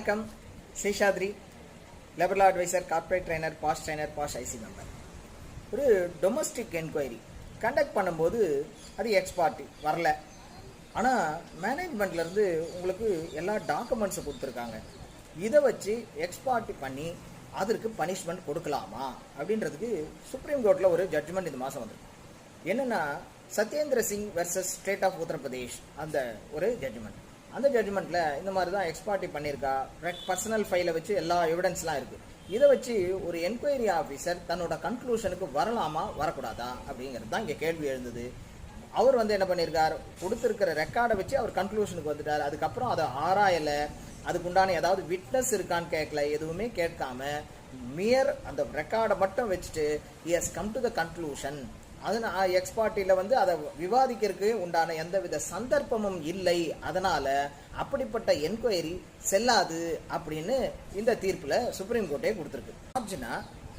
வணக்கம். Seshadri, labour law advisor, corporate trainer, POSH IC member. ஒரு domestic enquiry conduct பண்ணும்போது அது எக்ஸ்பார்ட்டி வரல. ஆனால் மேனேஜ்மெண்ட்லேருந்து உங்களுக்கு எல்லா டாக்குமெண்ட்ஸை கொடுத்துருக்காங்க. இதை வச்சு எக்ஸ்பார்ட்டி பண்ணி அதற்கு பனிஷ்மெண்ட் கொடுக்கலாமா அப்படின்றதுக்கு சுப்ரீம் கோர்ட்டில் ஒரு ஜட்ஜ்மெண்ட் இந்த மாதம் வந்துருக்கு. என்னென்னா, Satyendra Singh versus state of Uttar Pradesh அந்த ஒரு ஜட்ஜ்மெண்ட். அந்த ஜட்ஜ்மெண்ட்டில் இந்த மாதிரி தான் எக்ஸ்பார்ட்டி பண்ணியிருக்கா, பர்சனல் ஃபைலை வச்சு எல்லா எவிடன்ஸ்லாம் இருக்குது. இதை வச்சு ஒரு என்கொயரி ஆஃபீஸர் தன்னோட கன்க்ளூஷனுக்கு வரலாமா வரக்கூடாதா அப்படிங்கிறது தான் இங்கே கேள்வி எழுந்தது. அவர் என்ன பண்ணியிருக்கார், கொடுத்துருக்கிற ரெக்கார்டை வச்சு அவர் கன்க்ளூஷனுக்கு வந்துட்டார். அதுக்கப்புறம் அதை ஆராயலை, அதுக்குண்டான ஏதாவது விட்னஸ் இருக்கான்னு கேட்கல, எதுவுமே கேட்காம அந்த ரெக்கார்டை மட்டும் வச்சுட்டு he has come to the conclusion. அதனால் எக்ஸ்பார்ட்டியில் அதை விவாதிக்கிறதுக்கு உண்டான எந்தவித சந்தர்ப்பமும் இல்லை, அதனால் அப்படிப்பட்ட என்கொயரி செல்லாது அப்படின்னு இந்த தீர்ப்பில் சுப்ரீம் கோர்ட்டே கொடுத்துருக்கு. சார்ஜ்னா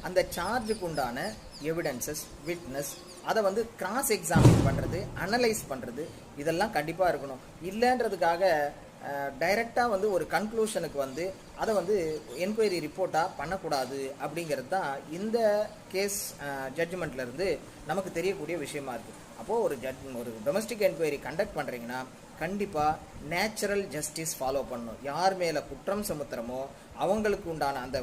அந்த சார்ஜுக்கு உண்டான எவிடன்சஸ், விட்னஸ், அதை கிராஸ் எக்ஸாமின் பண்ணுறது, அனலைஸ் பண்ணுறது, இதெல்லாம் கண்டிப்பாக இருக்கணும். இல்லைன்றதுக்காக டைரெக்டாக ஒரு கன்க்ளூஷனுக்கு அதை என்கொயரி ரிப்போர்ட்டாக பண்ணக்கூடாது அப்படிங்கிறது தான் இந்த கேஸ் ஜட்ஜ்மெண்ட்லேருந்து நமக்கு தெரியக்கூடிய விஷயமா இருக்குது. அப்போது ஒரு டொமஸ்டிக் என்கொயரி கண்டக்ட் பண்ணுறீங்கன்னா கண்டிப்பாக நேச்சுரல் ஜஸ்டிஸ் ஃபாலோ பண்ணணும். யார் மேலே குற்றம் சுமத்துறமோ அவங்களுக்கு உண்டான அந்த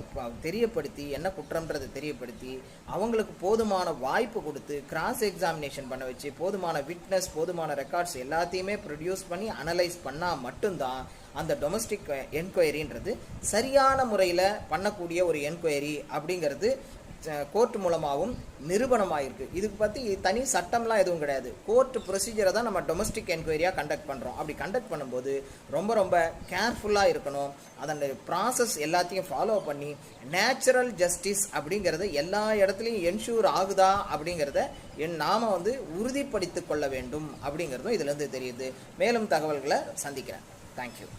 தெரியப்படுத்தி, என்ன குற்றம்ன்றதை தெரியப்படுத்தி, அவங்களுக்கு போதுமான வாய்ப்பு கொடுத்து, கிராஸ் எக்ஸாமினேஷன் பண்ண வச்சு, போதுமான விட்னஸ், போதுமான ரெக்கார்ட்ஸ் எல்லாத்தையுமே ப்ரொடியூஸ் பண்ணி அனலைஸ் பண்ணால் மட்டும்தான் அந்த டொமஸ்டிக் என்கொயரின்றது சரியான முறையில் பண்ணக்கூடிய ஒரு என்கொயரி அப்படிங்கிறது கோர்ட் மூலமாகவும் நிரூபணமாயிருக்கு. இதுக்கு பற்றி தனி சட்டம்லாம் எதுவும் கிடையாது. கோர்ட் ப்ரொசீஜரை தான் நம்ம டொமஸ்டிக் என்கொயரியாக கண்டக்ட் பண்ணுறோம். அப்படி கண்டக்ட் பண்ணும்போது ரொம்ப கேர்ஃபுல்லாக இருக்கணும். அதனுடைய ப்ராசஸ் எல்லாத்தையும் ஃபாலோ பண்ணி நேச்சுரல் ஜஸ்டிஸ் அப்படிங்கிறது எல்லா இடத்துலையும் என்ஷூர் ஆகுதா அப்படிங்கிறத நாம் உறுதிப்படுத்தி கொள்ள வேண்டும் அப்படிங்கிறதும் இதுலேருந்து தெரியுது. மேலும் தகவல்களை சந்திக்கிறேன். தேங்க்யூ.